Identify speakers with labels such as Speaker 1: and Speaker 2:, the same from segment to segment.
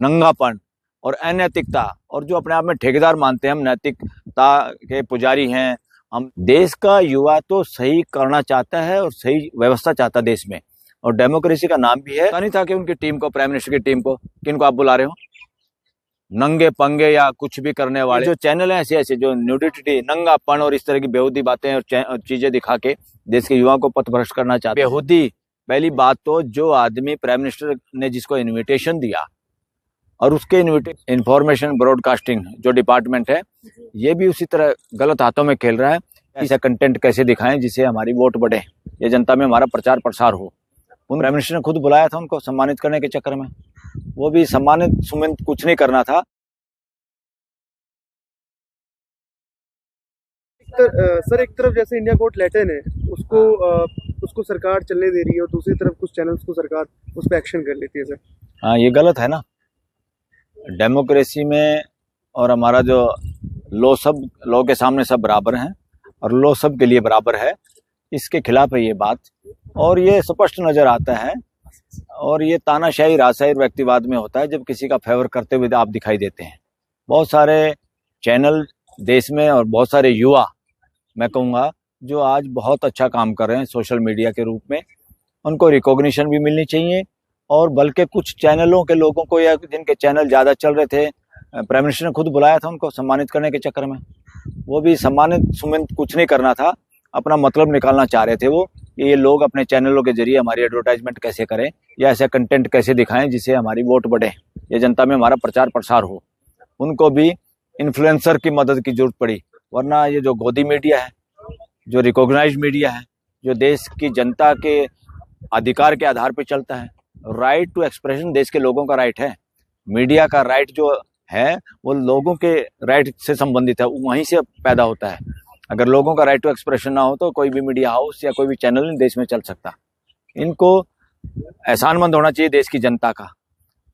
Speaker 1: नंगापन और अनैतिकता, और जो अपने आप में ठेकेदार मानते हैं हम नैतिकता के पुजारी हैं हम। देश का युवा तो सही करना चाहता है और सही व्यवस्था चाहता है देश में, और डेमोक्रेसी का नाम भी है। नहीं था कि उनकी टीम को, प्राइम मिनिस्टर की टीम को, किनको आप बुला रहे हो, नंगे पंगे या कुछ भी करने वाले जो चैनल हैं ऐसे ऐसे जो न्यूडिटी, नंगापन और इस तरह की बेहूदी बातें और चीजें दिखा के देश के युवाओं को पथभ्रष्ट करना चाहते हैं। बेहूदी, पहली बात तो जो आदमी प्राइम मिनिस्टर ने जिसको इन्विटेशन दिया और उसके इंफॉर्मेशन ब्रॉडकास्टिंग जो डिपार्टमेंट है, ये भी उसी तरह गलत हाथों में खेल रहा है। ऐसा कंटेंट कैसे दिखाएं जिससे हमारी वोट बढ़े, ये जनता में हमारा प्रचार प्रसार हो। उन प्राइम मिनिस्टर ने खुद बुलाया था उनको सम्मानित करने के चक्कर में, वो भी सम्मानित सुमित कुछ नहीं करना था।
Speaker 2: सर एक तरफ जैसे इंडिया गोट लैटिन है, उसको सरकार चलने दे रही है और दूसरी तरफ कुछ चैनल्स को सरकार उस पर एक्शन कर लेती है सर।
Speaker 1: हाँ, ये गलत है ना। डेमोक्रेसी में और हमारा जो लॉ के सामने सब बराबर हैं और लॉ सब के लिए बराबर है, इसके खिलाफ है ये बात। और ये स्पष्ट नजर आता है, और ये तानाशाही राजशाही व्यक्तिवाद में होता है जब किसी का फेवर करते हुए आप दिखाई देते हैं। बहुत सारे चैनल देश में और बहुत सारे युवा, मैं कहूँगा, जो आज बहुत अच्छा काम कर रहे हैं सोशल मीडिया के रूप में, उनको रिकॉग्निशन भी मिलनी चाहिए। और बल्कि कुछ चैनलों के लोगों को, या जिनके चैनल ज़्यादा चल रहे थे, प्राइम मिनिस्टर ने खुद बुलाया था उनको सम्मानित करने के चक्कर में, वो भी सम्मानित सुमित कुछ नहीं करना था, अपना मतलब निकालना चाह रहे थे वो कि ये लोग अपने चैनलों के जरिए हमारी एडवर्टाइजमेंट कैसे करें या ऐसा कंटेंट कैसे दिखाएं जिससे हमारी वोट बढ़े, ये जनता में हमारा प्रचार प्रसार हो। उनको भी इन्फ्लुएंसर की मदद की जरूरत पड़ी, वरना ये जो गोदी मीडिया है, जो रिकॉग्नाइज्ड मीडिया है, जो देश की जनता के अधिकार के आधार पर चलता है, राइट टू एक्सप्रेशन देश के लोगों का राइट है। मीडिया का राइट जो है वो लोगों के राइट से संबंधित है, वहीं से पैदा होता है। अगर लोगों का राइट टू एक्सप्रेशन ना हो तो कोई भी मीडिया हाउस या कोई भी चैनल नहीं देश में चल सकता। इनको एहसानमंद होना चाहिए देश की जनता का।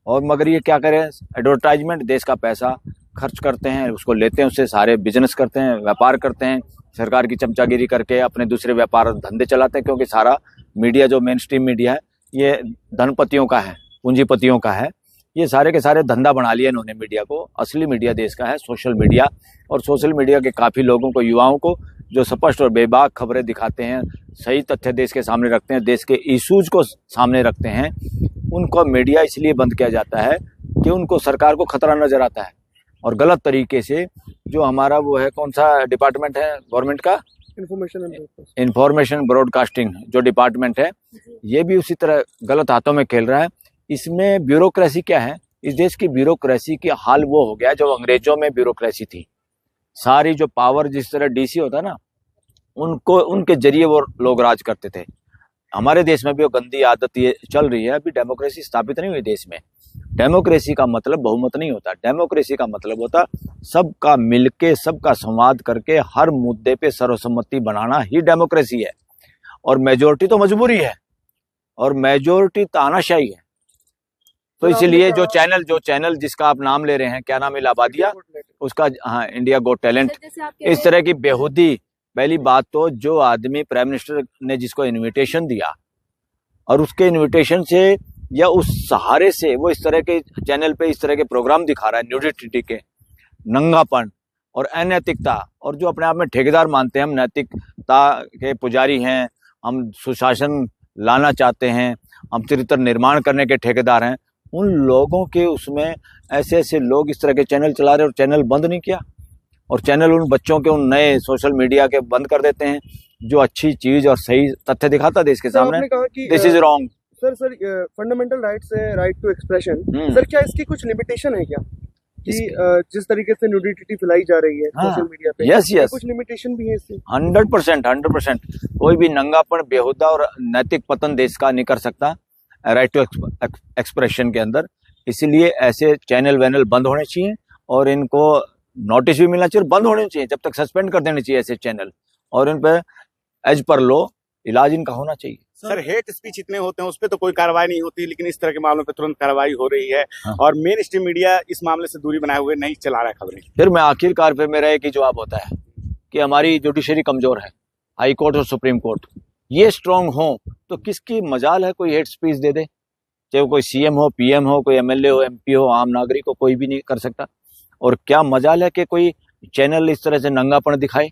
Speaker 1: और मगर ये क्या करें, एडवर्टाइजमेंट, देश का पैसा खर्च करते हैं, उसको लेते हैं, उससे सारे बिजनेस करते हैं, व्यापार करते हैं, सरकार की चमचागिरी करके अपने दूसरे व्यापार धंधे चलाते हैं। क्योंकि सारा मीडिया जो मेन स्ट्रीम मीडिया है ये धनपतियों का है, पूंजीपतियों का है। ये सारे के सारे धंधा बना लिया इन्होंने मीडिया को। असली मीडिया देश का है सोशल मीडिया, और सोशल मीडिया के काफ़ी लोगों को, युवाओं को, जो स्पष्ट और बेबाक खबरें दिखाते हैं, सही तथ्य देश के सामने रखते हैं, देश के इशूज को सामने रखते हैं, उनको मीडिया इसलिए बंद किया जाता है कि उनको सरकार को खतरा नजर आता है। और गलत तरीके से जो हमारा वो है, कौन सा डिपार्टमेंट है गवर्नमेंट का, इंफॉर्मेशन ब्रॉडकास्टिंग जो डिपार्टमेंट है, ये भी उसी तरह गलत हाथों में खेल रहा है। इसमें ब्यूरोक्रेसी क्या है, इस देश की ब्यूरोक्रेसी की हाल वो हो गया जो अंग्रेजों में ब्यूरोक्रेसी थी। सारी जो पावर, जिस तरह डीसी होता है ना, उनको, उनके जरिए वो लोग राज करते थे। हमारे देश में भी वो गंदी आदत ये चल रही है। अभी डेमोक्रेसी स्थापित नहीं हुई देश में। डेमोक्रेसी का मतलब बहुमत नहीं होता। डेमोक्रेसी का मतलब होता सबका मिलके, सबका संवाद करके हर मुद्दे पे सर्वसम्मति बनाना ही डेमोक्रेसी है। और मेजोरिटी तो मजबूरी है, और मेजोरिटी तानाशाही है। तो इसलिए जो चैनल जिसका आप नाम ले रहे हैं, क्या नाम है, लाबादिया, उसका, हाँ, इंडिया गोट टैलेंट, इस तरह की बेहूदी। पहली बात तो जो आदमी प्राइम मिनिस्टर ने जिसको इन्विटेशन दिया और उसके इन्विटेशन से या उस सहारे से वो इस तरह के चैनल पे इस तरह के प्रोग्राम दिखा रहा है, न्यूडिटी के, नंगापन और अनैतिकता, और जो अपने आप में ठेकेदार मानते हैं हम नैतिकता के पुजारी हैं, हम सुशासन लाना चाहते हैं, हम चरित्र निर्माण करने के ठेकेदार हैं, उन लोगों के उसमें ऐसे ऐसे लोग इस तरह के चैनल चला रहे और चैनल बंद नहीं किया। और चैनल उन बच्चों के, उन नए सोशल मीडिया के बंद कर देते हैं जो अच्छी चीज और सही तथ्य दिखाता देश के सामने। This is wrong
Speaker 2: sir fundamental rights है, राइट टू एक्सप्रेशन। सर क्या इसकी कुछ लिमिटेशन है क्या, कि जिस तरीके से न्यूडिटी फैलाई जा रही है सोशल मीडिया पे?
Speaker 1: यस,
Speaker 2: कुछ लिमिटेशन भी है इससे?
Speaker 1: 100%। कोई भी नंगापन, बेहुदा और नैतिक पतन देश का नहीं कर सकता राइट टू एक्सप्रेशन के अंदर। इसीलिए ऐसे चैनल वैनल बंद होने चाहिए, और इनको नोटिस भी मिलना चाहिए, बंद होने चाहिए, जब तक सस्पेंड कर देने चाहिए ऐसे चैनल, और इन पर एज पर लो इलाज इनका होना चाहिए।
Speaker 3: सर हेट स्पीच इतने होते हैं, उस पर तो कोई कार्रवाई नहीं होती, लेकिन इस तरह के मामलों पे तुरंत कार्रवाई हो रही है। हाँ। और मेन स्ट्रीम मीडिया इस मामले से दूरी बनाए हुए नहीं चला रहा है खबरें।
Speaker 1: फिर मैं आखिरकार पे मेरा एक ही जवाब होता है कि हमारी जुडिशरी कमजोर है। हाई कोर्ट और सुप्रीम कोर्ट ये स्ट्रांग हो तो किसकी मजाल है कोई हेट स्पीच दे दे। चाहे वो कोई सीएम हो, पीएम हो, कोई एमएलए हो, एमपी हो, आम नागरिक हो, कोई भी नहीं कर सकता। और क्या मजाल है कि कोई चैनल इस तरह से नंगापन दिखाए,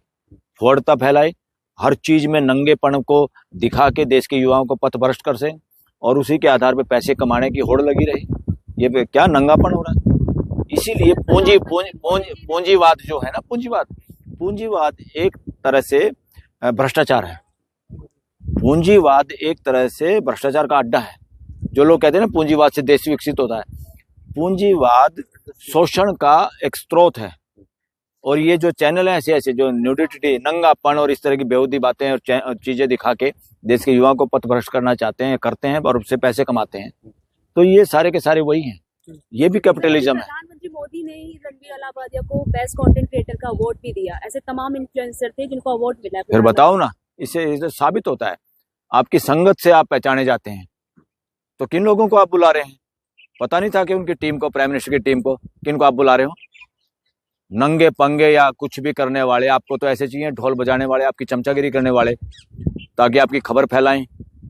Speaker 1: फोड़ता फैलाए, हर चीज में नंगेपन को दिखा के देश के युवाओं को पथभ्रष्ट कर से, और उसी के आधार पे पैसे कमाने की होड़ लगी रही। ये क्या नंगापन हो रहा है। इसीलिए पूंजीवाद जो है ना, पूंजीवाद एक तरह से भ्रष्टाचार है। पूंजीवाद एक तरह से भ्रष्टाचार का अड्डा है। जो लोग कहते हैं ना पूंजीवाद से देश विकसित होता है, पूंजीवाद शोषण का एक स्रोत है। और ये जो चैनल है ऐसे ऐसे जो न्यूडिटी, नंगापन और इस तरह की बेहूदी बातें और चीजें दिखा के देश के युवाओं को पथभ्रष्ट करना चाहते हैं, करते हैं और उससे पैसे कमाते हैं, तो ये सारे के सारे वही हैं। ये भी कैपिटलिज्म है।
Speaker 4: प्रधानमंत्री मोदी ने ही रणबीर अलाहाबादिया को बेस्ट कंटेंट क्रिएटर का अवार्ड भी दिया। ऐसे तमाम इन्फ्लुएंसर थे जिनको अवार्ड मिला है।
Speaker 1: फिर बताओ ना, इससे साबित होता है आपकी संगत से आप पहचाने जाते हैं। तो किन लोगों को आप बुला रहे हैं? पता नहीं था कि उनकी टीम को, प्राइम मिनिस्टर की टीम को, किन को आप बुला रहे हो? नंगे पंगे या कुछ भी करने वाले, आपको तो ऐसे चाहिए ढोल बजाने वाले, आपकी चमचागिरी करने वाले, ताकि आपकी खबर फैलाएं,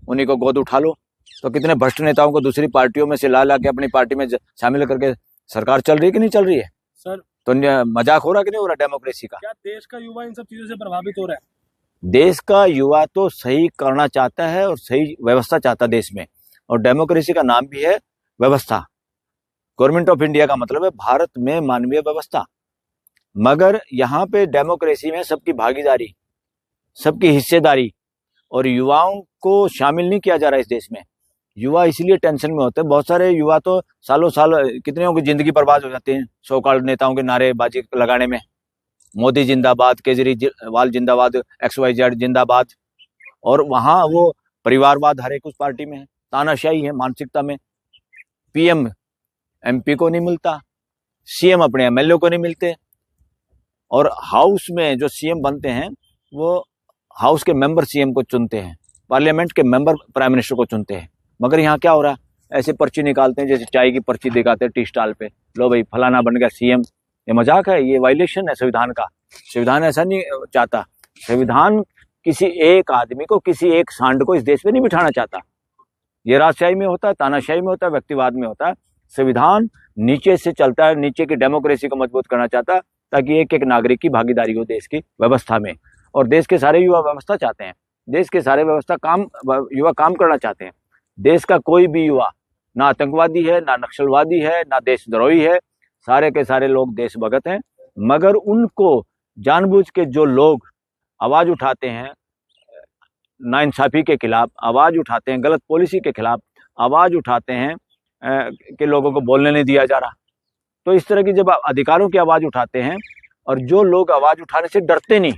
Speaker 1: उन्हीं को गोद उठा लो। तो कितने भ्रष्ट नेताओं को दूसरी पार्टियों में से ला के अपनी पार्टी में शामिल करके सरकार चल रही है कि नहीं चल रही है
Speaker 5: सर?
Speaker 1: तो मजाक हो रहा कि नहीं हो रहा डेमोक्रेसी का?
Speaker 5: क्या देश का युवा इन सब चीजों से प्रभावित हो रहा है?
Speaker 1: देश का युवा तो सही करना चाहता है और सही व्यवस्था चाहता है देश में। और डेमोक्रेसी का नाम भी है व्यवस्था। गवर्नमेंट ऑफ इंडिया का मतलब है भारत में मानवीय व्यवस्था। मगर यहाँ पे डेमोक्रेसी में सबकी भागीदारी, सबकी हिस्सेदारी, और युवाओं को शामिल नहीं किया जा रहा है इस देश में। युवा इसलिए टेंशन में होते हैं। बहुत सारे युवा तो सालों साल, कितने की जिंदगी बर्बाद हो जाती है सो कॉल्ड नेताओं के नारेबाजी लगाने में। मोदी जिंदाबाद, केजरीवाल जिंदाबाद, XYZ जिंदाबाद। और वहां वो परिवारवाद हर एक उस पार्टी में है, तानाशाही है मानसिकता में। PM MP को नहीं मिलता, CM अपने MLA को नहीं मिलते, और हाउस में जो CM बनते हैं वो हाउस के मेंबर CM को चुनते हैं, पार्लियामेंट के मेंबर प्राइम मिनिस्टर को चुनते हैं। मगर यहाँ क्या हो रहा है, ऐसे पर्ची निकालते हैं जैसे चाय की पर्ची दिखाते हैं टी स्टॉल पे, लो भाई फलाना बन गया CM। ये मजाक है, ये वायलेशन है संविधान का। संविधान ऐसा नहीं चाहता। संविधान किसी एक आदमी को, किसी एक सांड को इस देश में नहीं बिठाना चाहता। ये राजशाही में होता है, तानाशाही में होता है, व्यक्तिवाद में होता है। संविधान नीचे से चलता है, नीचे की डेमोक्रेसी को मजबूत करना चाहता है, ताकि एक एक नागरिक की भागीदारी हो देश की व्यवस्था में। और देश के सारे युवा व्यवस्था चाहते हैं, देश के सारे युवा काम करना चाहते हैं। देश का कोई भी युवा ना आतंकवादी है, ना नक्सलवादी है, ना देशद्रोही है, सारे के सारे लोग देशभक्त हैं। मगर उनको जानबूझ के जो लोग आवाज उठाते हैं नाइंसाफी के खिलाफ, आवाज उठाते हैं गलत पॉलिसी के खिलाफ, आवाज उठाते हैं कि लोगों को बोलने नहीं दिया जा रहा, तो इस तरह की जब अधिकारों की आवाज उठाते हैं, और जो लोग आवाज उठाने से डरते नहीं,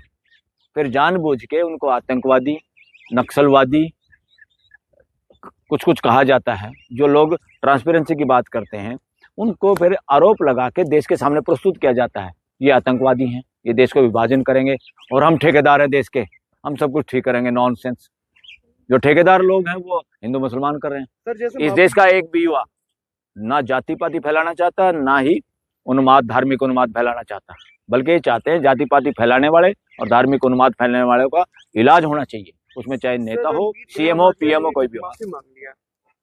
Speaker 1: फिर जानबूझ के उनको आतंकवादी, नक्सलवादी कुछ कुछ कहा जाता है। जो लोग ट्रांसपेरेंसी की बात करते हैं उनको फिर आरोप लगा के देश के सामने प्रस्तुत किया जाता है, ये आतंकवादी हैं, ये देश को विभाजन करेंगे और हम ठेकेदार हैं देश के, हम सब कुछ ठीक करेंगे। नॉनसेंस। जो ठेकेदार लोग हैं वो हिंदू मुसलमान कर रहे हैं।
Speaker 2: सर जैसे
Speaker 1: इस देश का एक भी युवा ना जाति पाति फैलाना चाहता, ना ही उन्माद, धार्मिक उन्माद फैलाना चाहता, बल्कि ये चाहते हैं जाति पाति फैलाने वाले और धार्मिक उन्माद फैलाने वालों का इलाज होना चाहिए, उसमें चाहे नेता हो, CM हो, PM हो, कोई भी हो।
Speaker 2: माफी मांग लिया,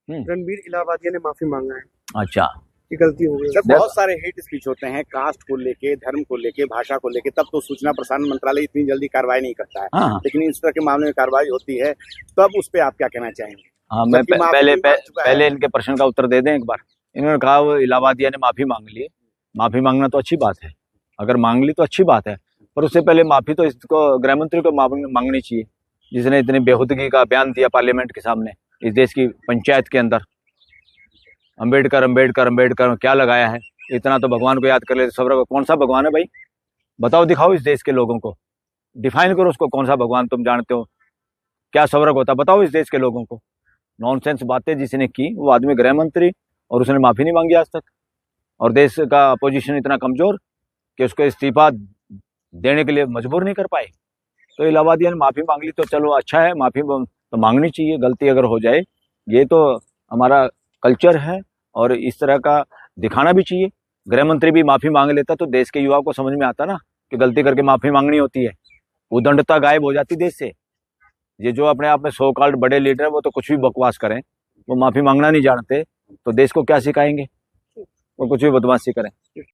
Speaker 2: रणबीर इलाहाबादिया ने माफी मांगा है।
Speaker 1: अच्छा,
Speaker 2: ये गलती हो गई।
Speaker 3: जब बहुत सारे हेट स्पीच होते हैं कास्ट को लेके, धर्म को लेके, भाषा को लेके, तब तो सूचना प्रसारण मंत्रालय इतनी जल्दी कार्रवाई नहीं करता है।
Speaker 1: हाँ।
Speaker 3: लेकिन इस तरह के मामले में कार्रवाई होती है, तब उस पर आप क्या कहना चाहेंगे?
Speaker 1: हाँ, मैं पहले इनके प्रश्न का उत्तर दे दें एक बार। इन्होंने कहा वो इलाहाबादिया ने माफी मांग ली। माफी मांगना तो अच्छी बात है, अगर मांग ली तो अच्छी बात है, पर उससे पहले माफी तो इसको गृह मंत्री को मांगनी चाहिए, जिसने इतनी बेहूदगी का बयान दिया पार्लियामेंट के सामने, इस देश की पंचायत के अंदर। अंबेडकर अंबेडकर अंबेडकर क्या लगाया है? इतना तो भगवान को याद कर ले। सवरग कौन सा भगवान है भाई? बताओ, दिखाओ इस देश के लोगों को, डिफाइन करो उसको, कौन सा भगवान तुम जानते हो, क्या सवरग होता, बताओ इस देश के लोगों को। नॉनसेंस बातें जिसने की वो आदमी गृह मंत्री, और उसने माफी नहीं मांगी आज तक। और देश का अपोजिशन इतना कमजोर कि उसको इस्तीफा देने के लिए मजबूर नहीं कर पाए। तो इलाहाबादिया ने माफी मांग ली तो चलो अच्छा है, माफी तो मांगनी चाहिए, गलती अगर हो जाए, ये तो हमारा कल्चर है और इस तरह का दिखाना भी चाहिए। गृह मंत्री भी माफी मांग लेता तो देश के युवाओं को समझ में आता ना कि गलती करके माफी मांगनी होती है, उदंडता गायब हो जाती देश से। ये जो अपने आप में सो कॉल्ड बड़े लीडर है वो तो कुछ भी बकवास करें, वो माफी मांगना नहीं जानते, तो देश को क्या सिखाएंगे? वो कुछ भी बदमाशी करें।